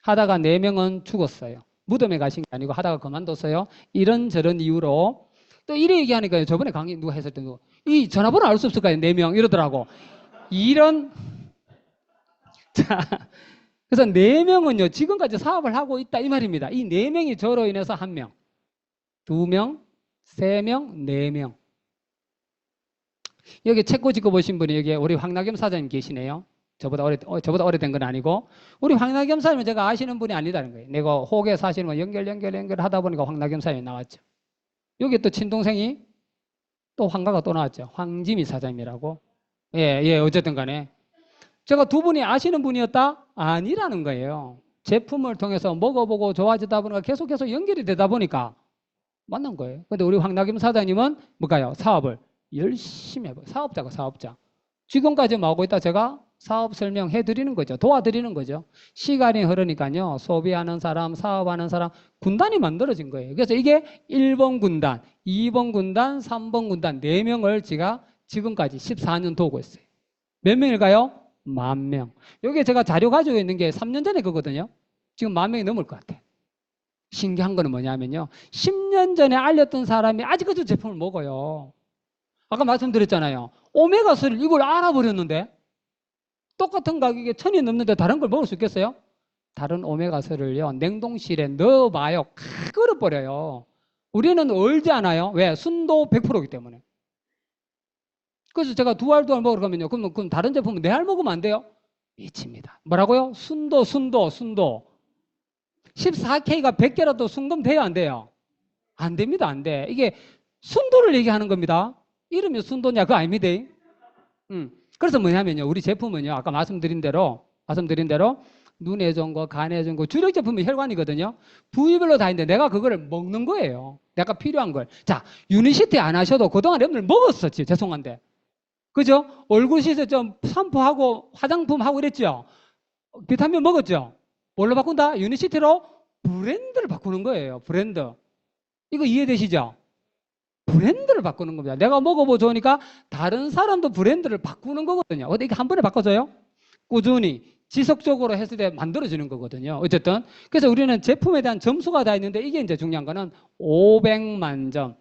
하다가 4명은 죽었어요. 무덤에 가신 게 아니고 하다가 그만뒀어요. 이런저런 이유로. 또 이래 얘기하니까요, 저번에 강의 누가 했을 때 이 전화번호 알 수 없을까요? 4명 이러더라고. 자, 그래서 4명은요, 지금까지 사업을 하고 있다 이 말입니다. 이 4명이 저로 인해서 1명, 2명, 3명, 4명. 여기 책 꼬집고 보신 분이 여기 우리 황나겸 사장님 계시네요. 저보다 오래된 건 아니고. 우리 황나겸 사장님은 제가 아시는 분이 아니다는 거예요. 내가 혹에 사시는 거 연결 하다 보니까 황나겸 사장님이 나왔죠. 여기 또 친동생이 또 황가가 또 나왔죠. 황지미 사장님이라고. 예, 어쨌든 간에. 제가 두 분이 아시는 분이었다? 아니라는 거예요. 제품을 통해서 먹어보고 좋아지다 보니까 계속 연결이 되다 보니까 만난 거예요. 근데 우리 황나겸 사장님은 뭘까요? 사업을 열심히 해봐요. 사업자. 지금까지 뭐 하고 있다? 제가 사업 설명해 드리는 거죠. 도와드리는 거죠. 시간이 흐르니까요, 소비하는 사람, 사업하는 사람, 군단이 만들어진 거예요. 그래서 이게 1번 군단, 2번 군단, 3번 군단, 4명을 제가 지금까지 14년 도우고 있어요. 몇 명일까요? 10,000명. 여기 제가 자료 가지고 있는 게 3년 전에 거거든요. 지금 10,000명이 넘을 것 같아. 신기한 거는 뭐냐면요, 10년 전에 알렸던 사람이 아직까지 제품을 먹어요. 아까 말씀드렸잖아요. 오메가3를 이걸 알아버렸는데 똑같은 가격에 1,000이 넘는데 다른 걸 먹을 수 있겠어요? 다른 오메가3를요, 냉동실에 넣어봐요. 끓어버려요. 우리는 얼지 않아요. 왜? 순도 100%이기 때문에. 그래서 제가 2알 먹으러 가면요, 그럼 다른 제품은 4알 먹으면 안 돼요? 미칩니다. 뭐라고요? 순도. 14K가 100개라도 순금돼요, 안 돼요? 안 됩니다, 안 돼. 이게 순도를 얘기하는 겁니다. 이름이 순도냐? 그거 아닙니다. 그래서 뭐냐면요, 우리 제품은요, 아까 말씀드린 대로 눈에 좋은 거, 간에 좋은 거, 주력 제품이 혈관이거든요. 부위별로 다 있는데 내가 그거를 먹는 거예요. 내가 필요한 걸. 자, 유니시티 안 하셔도 그동안 여러분들 먹었었지. 죄송한데. 그죠? 얼굴 씻어 좀 샴푸하고 화장품 하고 이랬죠? 비타민 먹었죠? 뭘로 바꾼다? 유니시티로 브랜드를 바꾸는 거예요. 브랜드. 이거 이해되시죠? 브랜드를 바꾸는 겁니다. 내가 먹어보고 좋으니까 다른 사람도 브랜드를 바꾸는 거거든요. 근데 이게 한 번에 바꿔줘요? 꾸준히 지속적으로 했을 때 만들어지는 거거든요. 어쨌든 그래서 우리는 제품에 대한 점수가 다 있는데 이게 이제 중요한 거는 500만 점,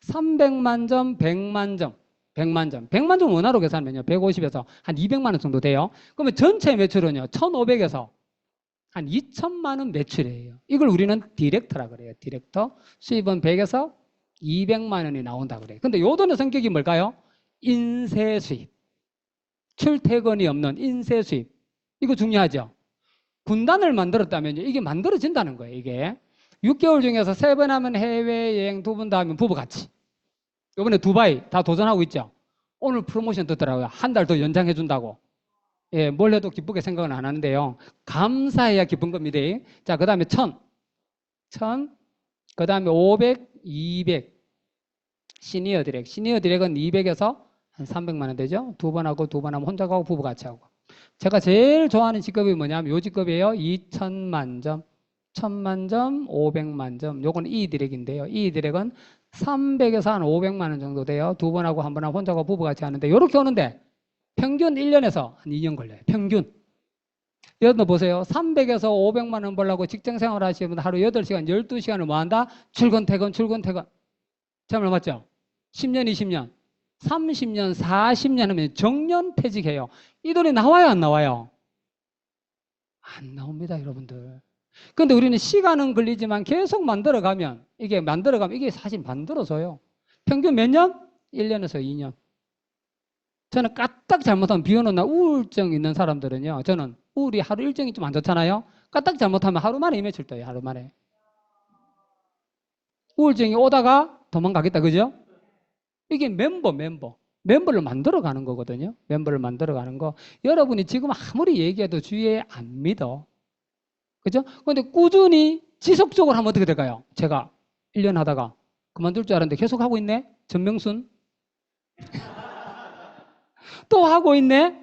300만 점, 100만 점. 100만 점. 100만 점 원화로 계산하면요. 150에서 한 200만 원 정도 돼요. 그러면 전체 매출은요. 1,500에서 한 2천만 원 매출이에요. 이걸 우리는 디렉터라 그래요. 디렉터. 수입은 100에서 200만 원이 나온다 그래요. 근데 요 돈의 성격이 뭘까요? 인세 수입. 출퇴근이 없는 인세 수입. 이거 중요하죠. 군단을 만들었다면요. 이게 만들어진다는 거예요. 이게 6개월 중에서 3번 하면 해외여행, 2번 다 하면 부부같이. 이번에 두바이 다 도전하고 있죠. 오늘 프로모션 듣더라고요. 한 달 더 연장해 준다고. 예, 뭘 해도 기쁘게 생각은 안 하는데요. 감사해야 기쁜 겁니다. 자, 그 다음에 1000, 그 다음에 500, 200. 시니어 디렉. 시니어 디렉은 200에서 한 300만 원 되죠. 2번 하고 2번 하면 혼자 가고 부부 같이 하고. 제가 제일 좋아하는 직급이 뭐냐면 요 직급이에요. 2천만 점, 1000만 점, 500만 점. 요건 E 디렉인데요. E 디렉은 300에서 한 500만 원 정도 돼요. 2번 하고 1번 하고 혼자 가고 부부 같이 하는데 요렇게 오는데 평균 1년에서 한 2년 걸려요. 평균. 여러분 보세요. 300에서 500만 원 벌려고 직장 생활 하시는 분 하루 8시간, 12시간을 뭐 한다? 출근, 퇴근, 출근, 퇴근. 참 맞죠? 10년, 20년, 30년, 40년 하면 정년퇴직해요. 이 돈이 나와요, 안 나와요? 안 나옵니다, 여러분들. 근데 우리는 시간은 걸리지만 계속 만들어가면 이게 사실 만들어져요. 평균 몇 년? 1년에서 2년. 저는 까딱 잘못하면 비 오는 날 우울증 있는 사람들은요. 저는 우울이 하루 일정이 좀 안 좋잖아요. 까딱 잘못하면 하루 만에 이메일 떠요. 하루 만에. 우울증이 오다가 도망가겠다. 그죠? 이게 멤버를 만들어가는 거거든요. 멤버를 만들어가는 거. 여러분이 지금 아무리 얘기해도 주위에 안 믿어. 그죠? 근데 꾸준히 지속적으로 하면 어떻게 될까요? 제가 1년 하다가 그만둘 줄 알았는데 계속 하고 있네? 전명순? 또 하고 있네?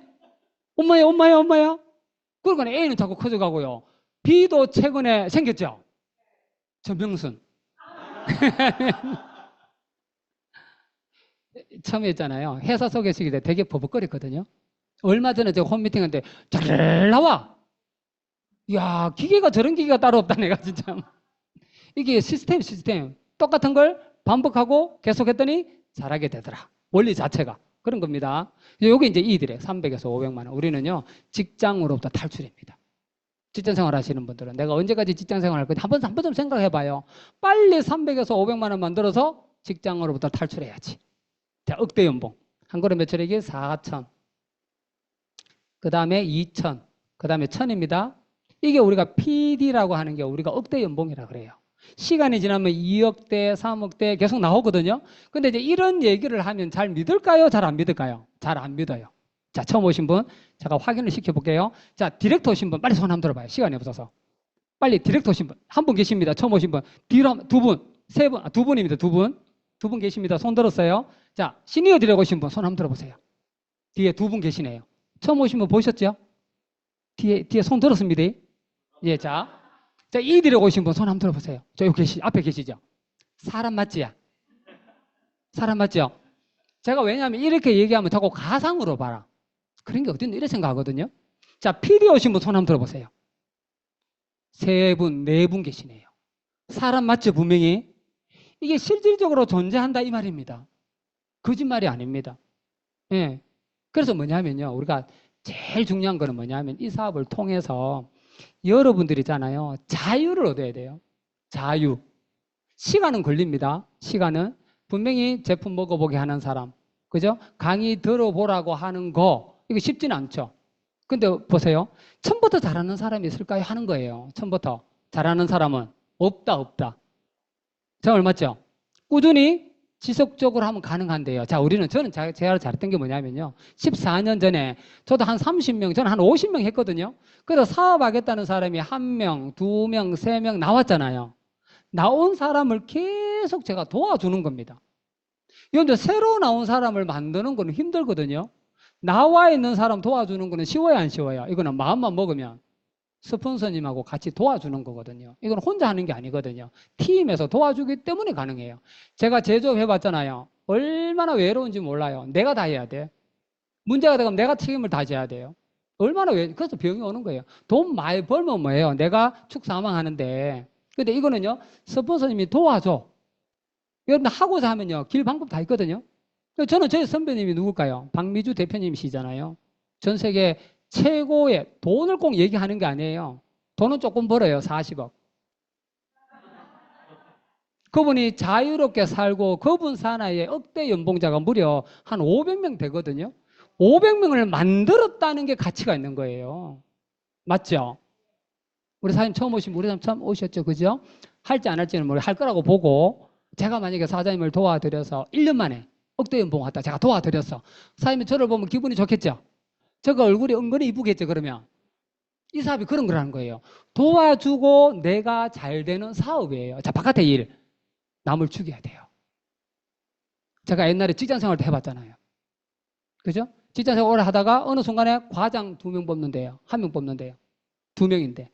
엄마야. 그러니까 A는 자꾸 커져가고요. B도 최근에 생겼죠? 전명순. 처음에 했잖아요. 회사 소개시킬 때 되게 버벅거렸거든요. 얼마 전에 제가 홈미팅한테 잘 나와. 이야, 기계가 저런 기계가 따로 없다, 내가 진짜. 이게 시스템. 똑같은 걸 반복하고 계속했더니 잘하게 되더라. 원리 자체가. 그런 겁니다. 요게 이제 이들의 300에서 500만 원. 우리는요, 직장으로부터 탈출입니다. 직장 생활 하시는 분들은 내가 언제까지 직장 생활 할 건지 한 번 좀 생각해 봐요. 빨리 300에서 500만 원 만들어서 직장으로부터 탈출해야지. 자, 억대 연봉. 한 걸음 매출액이 4천. 그 다음에 2천. 그 다음에 1000입니다. 이게 우리가 PD라고 하는 게 우리가 억대 연봉이라 그래요. 시간이 지나면 2억대, 3억대 계속 나오거든요. 근데 이제 이런 얘기를 하면 잘 믿을까요? 잘 안 믿을까요? 잘 안 믿어요. 자, 처음 오신 분, 제가 확인을 시켜볼게요. 자, 디렉터 오신 분, 빨리 손 한번 들어봐요. 시간이 없어서. 빨리 디렉터 오신 분, 한 분 계십니다. 처음 오신 분. 두 분, 세 분, 두 분입니다. 두 분. 두 분 계십니다. 손 들었어요. 자, 시니어 디렉터 오신 분, 손 한번 들어보세요. 뒤에 두 분 계시네요. 처음 오신 분 보셨죠? 뒤에 손 들었습니다. 예, 자, 이 디렉터 오신 분 손 한번 들어보세요. 저 여기 앞에 계시죠? 사람 맞지야? 사람 맞죠? 제가 왜냐하면 이렇게 얘기하면 자꾸 가상으로 봐라. 그런 게 어딨나 이렇게 생각하거든요. 자, PD 오신 분 손 한번 들어보세요. 세 분, 네 분 계시네요. 사람 맞죠, 분명히? 이게 실질적으로 존재한다 이 말입니다. 거짓말이 아닙니다. 예. 그래서 뭐냐면요. 우리가 제일 중요한 거는 뭐냐면 이 사업을 통해서 여러분들이잖아요. 자유를 얻어야 돼요. 자유. 시간은 걸립니다. 시간은. 분명히 제품 먹어보게 하는 사람. 그죠? 강의 들어보라고 하는 거. 이거 쉽지는 않죠. 근데 보세요. 처음부터 잘하는 사람이 있을까요? 하는 거예요. 처음부터. 잘하는 사람은 없다. 자, 맞죠? 꾸준히 지속적으로 하면 가능한데요. 자, 저는 제가 잘했던 게 뭐냐면요. 14년 전에 저도 한 30명, 저는 한 50명 했거든요. 그래서 사업하겠다는 사람이 1명, 2명, 3명 나왔잖아요. 나온 사람을 계속 제가 도와주는 겁니다. 그런데 새로 나온 사람을 만드는 거는 힘들거든요. 나와 있는 사람 도와주는 거는 쉬워요, 안 쉬워요? 이거는 마음만 먹으면 스폰서님하고 같이 도와주는 거거든요. 이건 혼자 하는 게 아니거든요. 팀에서 도와주기 때문에 가능해요. 제가 제조업 해봤잖아요. 얼마나 외로운지 몰라요. 내가 다 해야 돼. 문제가 되면 내가 책임을 다 져야 돼요. 그래서 병이 오는 거예요. 돈 많이 벌면 뭐예요? 내가 축사망하는데. 근데 이거는요, 스폰서님이 도와줘. 여러분 하고자 하면요, 길 방법 다 있거든요. 저는 저희 선배님이 누굴까요? 박미주 대표님이시잖아요. 전 세계 최고의 돈을 꼭 얘기하는 게 아니에요. 돈은 조금 벌어요. 40억. 그분이 자유롭게 살고 그분 사나이에 억대 연봉자가 무려 한 500명 되거든요. 500명을 만들었다는 게 가치가 있는 거예요. 맞죠? 우리 사장님 처음 오신 우리 사장님 처음 오셨죠? 그죠? 할지 안 할지는 모르 할 거라고 보고 제가 만약에 사장님을 도와드려서 1년 만에 억대 연봉 왔다. 제가 도와드렸어. 사장님이 저를 보면 기분이 좋겠죠? 저거 얼굴이 은근히 이쁘겠죠? 그러면 이 사업이 그런 거라는 거예요. 도와주고 내가 잘 되는 사업이에요. 자, 바깥의 일. 남을 죽여야 돼요. 제가 옛날에 직장생활 도 해봤잖아요. 그죠? 직장생활 오래 하다가 어느 순간에 과장 2명 뽑는데요. 1명 뽑는데요. 2명인데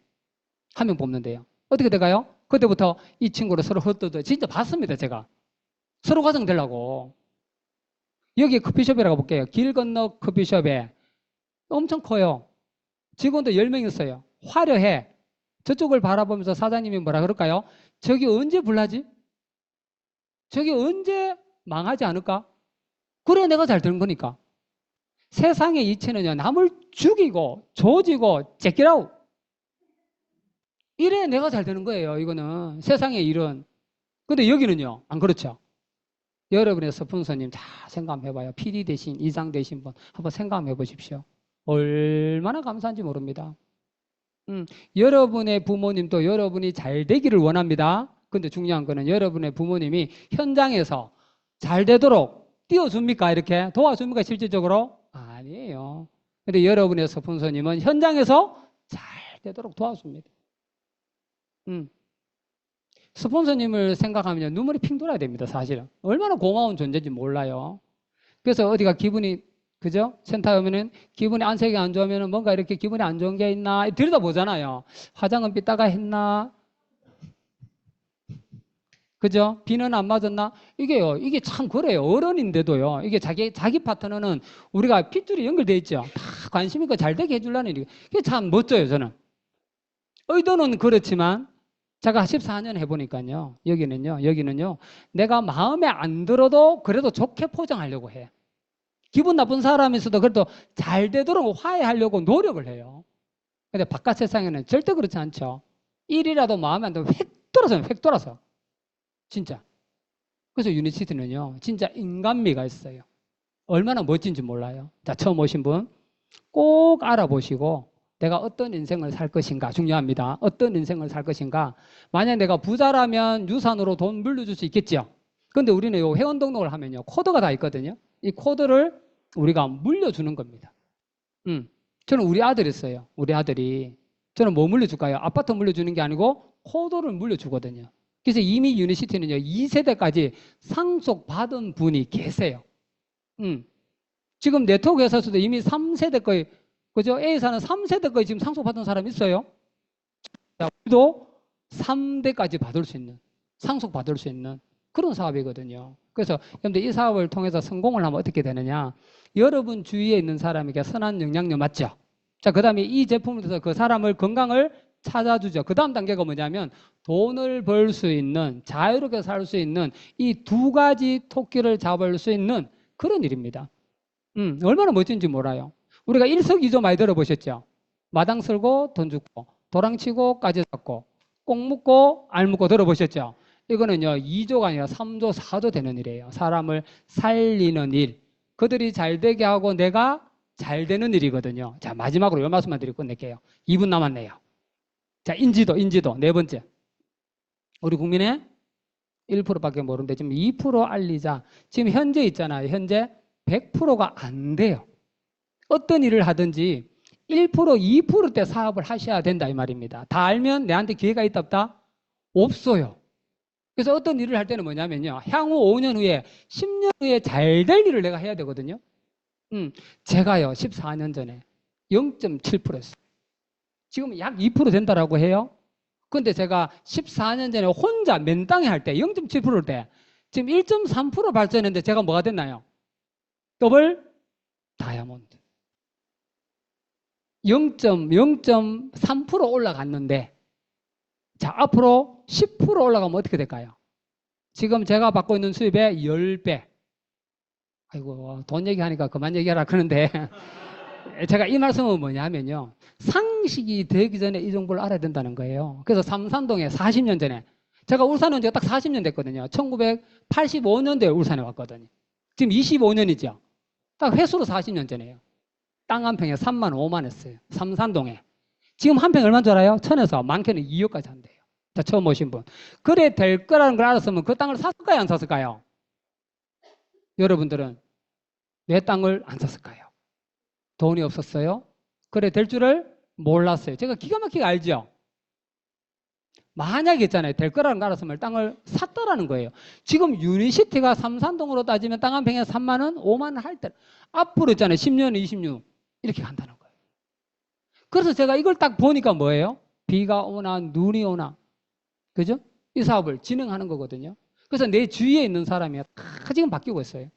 1명 뽑는데요. 어떻게 돼가요? 그때부터 이 친구를 서로 헛떠도 진짜 봤습니다. 제가. 서로 과장 되려고. 여기 커피숍이라고 볼게요. 길 건너 커피숍에 엄청 커요. 직원도 10명 있어요. 화려해. 저쪽을 바라보면서 사장님이 뭐라 그럴까요? 저기 언제 불나지? 저기 언제 망하지 않을까? 그래 내가 잘 되는 거니까. 세상의 이치는요. 남을 죽이고 조지고 제끼라우. 이래 내가 잘 되는 거예요. 이거는 세상의 일은. 근데 여기는요. 안 그렇죠. 여러분의 스폰서님 다 생각해봐요. PD 대신 이상 되신 분 한번 생각해 보십시오. 얼마나 감사한지 모릅니다. 여러분의 부모님도 여러분이 잘 되기를 원합니다. 근데 중요한 거는 여러분의 부모님이 현장에서 잘 되도록 띄워줍니까? 이렇게 도와줍니까? 실질적으로? 아니에요. 근데 여러분의 스폰서님은 현장에서 잘 되도록 도와줍니다. 스폰서님을 생각하면 눈물이 핑 돌아야 됩니다. 사실은. 얼마나 고마운 존재인지 몰라요. 그래서 어디가 기분이 그죠? 센터에 오면은 기분이 안색이 안 좋으면은 뭔가 이렇게 기분이 안 좋은 게 있나 들여다보잖아요. 화장은 삐따가 했나? 그죠? 비는 안 맞았나? 이게 참 그래요. 어른인데도요. 이게 자기 파트너는 우리가 핏줄이 연결되어 있죠. 다 관심 있고 잘 되게 해주려는 일이. 이게 참 멋져요, 저는. 의도는 그렇지만 제가 14년 해보니까요. 여기는요. 내가 마음에 안 들어도 그래도 좋게 포장하려고 해. 기분 나쁜 사람에서도 그래도 잘 되도록 화해하려고 노력을 해요. 근데 바깥 세상에는 절대 그렇지 않죠. 일이라도 마음에 안 들면 획 돌아서. 진짜. 그래서 유니시티는요. 진짜 인간미가 있어요. 얼마나 멋진지 몰라요. 자, 처음 오신 분 꼭 알아보시고 내가 어떤 인생을 살 것인가 중요합니다. 어떤 인생을 살 것인가. 만약 내가 부자라면 유산으로 돈 물려줄 수 있겠죠. 그런데 우리는 요 회원 등록을 하면요. 코드가 다 있거든요. 이 코드를 우리가 물려주는 겁니다. 저는 우리 아들이 있어요. 우리 아들이. 저는 뭐 물려줄까요? 아파트 물려주는 게 아니고 코드를 물려주거든요. 그래서 이미 유니시티는요. 2세대까지 상속받은 분이 계세요. 지금 네트워크 회사에서도 이미 3세대 거의 그죠? A사는 3세대 거의 지금 상속받은 사람 있어요. 자, 우리도 3대까지 받을 수 있는 상속받을 수 있는 그런 사업이거든요. 그래서 여러분들 이 사업을 통해서 성공을 하면 어떻게 되느냐. 여러분 주위에 있는 사람에게 선한 영향력 맞죠? 자, 그 다음에 이 제품을 통해서 그 사람을 건강을 찾아주죠. 그 다음 단계가 뭐냐면 돈을 벌 수 있는 자유롭게 살 수 있는 이 2가지 토끼를 잡을 수 있는 그런 일입니다. 얼마나 멋진지 몰라요. 우리가 일석이조 많이 들어보셨죠? 마당 쓸고 돈 주고 도랑치고 까지 잡고 꼭 묻고 알 묻고 들어보셨죠? 이거는요 2조가 아니라 3조 4조 되는 일이에요. 사람을 살리는 일. 그들이 잘 되게 하고 내가 잘 되는 일이거든요. 자, 마지막으로 이 말씀만 드리고 끝낼게요. 2분 남았네요. 자, 인지도 네 번째. 우리 국민의 1%밖에 모르는데 지금 2% 알리자. 지금 현재 있잖아요. 현재 100%가 안 돼요. 어떤 일을 하든지 1%, 2%대 사업을 하셔야 된다 이 말입니다. 다 알면 내한테 기회가 있다 없다? 없어요. 그래서 어떤 일을 할 때는 뭐냐면요. 향후 5년 후에 10년 후에 잘 될 일을 내가 해야 되거든요. 제가요 14년 전에 0.7%였어요. 지금 약 2% 된다라고 해요. 근데 제가 14년 전에 혼자 맨땅에 할 때 0.7%일 때 지금 1.3% 발전했는데 제가 뭐가 됐나요? 더블 다이아몬드. 0.3% 올라갔는데 자 앞으로 10% 올라가면 어떻게 될까요? 지금 제가 받고 있는 수입의 10배. 아이고, 돈 얘기하니까 그만 얘기하라 그러는데 제가 이 말씀은 뭐냐면요. 상식이 되기 전에 이 정보를 알아야 된다는 거예요. 그래서 삼산동에 40년 전에 제가 울산에 온 지가 딱 40년 됐거든요. 1985년도에 울산에 왔거든요. 지금 25년이죠. 딱 회수로 40년 전이에요. 땅 한 평에 3만 5만 했어요. 삼산동에. 지금 한 평 얼마인 줄 알아요? 천에서 많게는 2억까지 한대요. 자, 처음 오신 분. 그래 될 거라는 걸 알았으면 그 땅을 샀을까요? 안 샀을까요? 여러분들은 내 땅을 안 샀을까요? 돈이 없었어요? 그래 될 줄을 몰랐어요. 제가 기가 막히게 알죠? 만약에 있잖아요. 될 거라는 걸 알았으면 땅을 샀더라는 거예요. 지금 유니시티가 삼산동으로 따지면 땅 한 평에 3만 원, 5만 원 할 때 앞으로 있잖아요. 10년, 20년 이렇게 간다는 거예요. 그래서 제가 이걸 딱 보니까 뭐예요? 비가 오나 눈이 오나 그죠? 이 사업을 진행하는 거거든요. 그래서 내 주위에 있는 사람이 다 지금 바뀌고 있어요.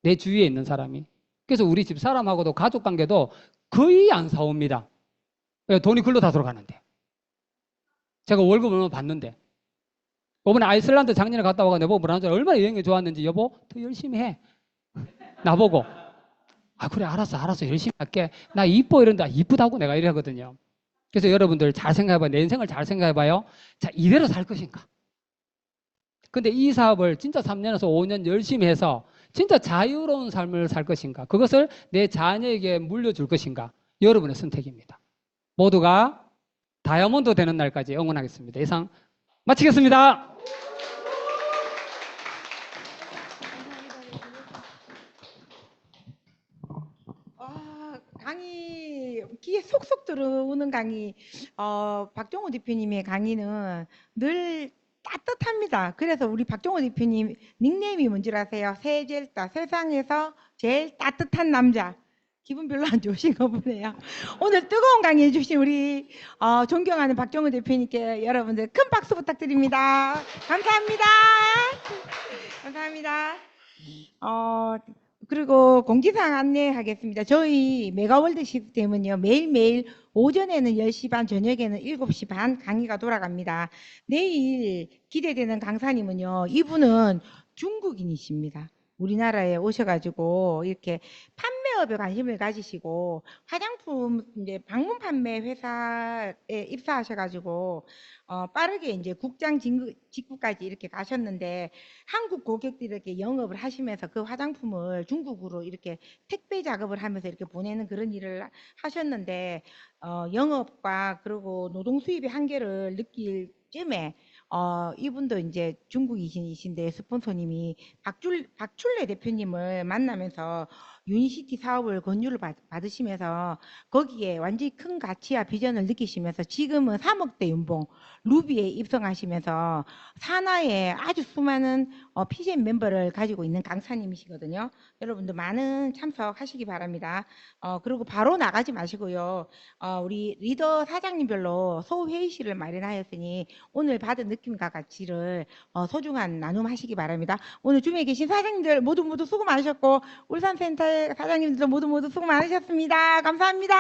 내 주위에 있는 사람이. 그래서 우리 집 사람하고도 가족 관계도 거의 안 사옵니다. 왜? 돈이 글로 다 들어가는데. 제가 월급을 얼마 받는데. 이번에 아이슬란드 작년에 갔다 와가 내보고 뭐라는 줄 얼마나 여행이 좋았는지 여보 더 열심히 해. 나보고 아 그래 알았어 열심히 할게. 나 이뻐 이런다. 이쁘다고 내가 이러거든요. 그래서 여러분들 잘 생각해봐요. 내 인생을 잘 생각해봐요. 자 이대로 살 것인가. 근데 이 사업을 진짜 3년에서 5년 열심히 해서 진짜 자유로운 삶을 살 것인가. 그것을 내 자녀에게 물려줄 것인가. 여러분의 선택입니다. 모두가 다이아몬드 되는 날까지 응원하겠습니다. 이상 마치겠습니다. 강의 귀에 속속 들어오는 강의. 박종호 대표님의 강의는 늘 따뜻합니다. 그래서 우리 박종호 대표님 닉네임이 뭔지 아세요? 세젤따, 세상에서 제일 따뜻한 남자. 기분 별로 안 좋으신가 보네요. 오늘 뜨거운 강의 해주신 우리 존경하는 박종호 대표님께 여러분들 큰 박수 부탁드립니다. 감사합니다. 감사합니다. 그리고 공지사항 안내하겠습니다. 저희 메가월드 시스템은요, 매일매일 오전에는 10시 반, 저녁에는 7시 반 강의가 돌아갑니다. 내일 기대되는 강사님은요, 이분은 중국인이십니다. 우리나라에 오셔가지고 이렇게 판매업에 관심을 가지시고 화장품 이제 방문 판매 회사에 입사하셔가지고 빠르게 이제 국장 직구까지 이렇게 가셨는데 한국 고객들에게 영업을 하시면서 그 화장품을 중국으로 이렇게 택배 작업을 하면서 이렇게 보내는 그런 일을 하셨는데 영업과 그리고 노동 수입의 한계를 느낄 쯤에 이분도 이제 중국이신데 스폰서님이 박출래 대표님을 만나면서 유니시티 사업을 권유를 받으시면서 거기에 완전히 큰 가치와 비전을 느끼시면서 지금은 3억대 연봉 루비에 입성하시면서 산하에 아주 수많은 PCM 멤버를 가지고 있는 강사님이시거든요. 여러분들 많은 참석하시기 바랍니다. 그리고 바로 나가지 마시고요. 우리 리더 사장님별로 소회의실을 마련하였으니 오늘 받은 느낌과 가치를 소중한 나눔하시기 바랍니다. 오늘 줌에 계신 사장님들 모두 수고 많으셨고 울산센터의 사장님들도 모두 수고 많으셨습니다. 감사합니다.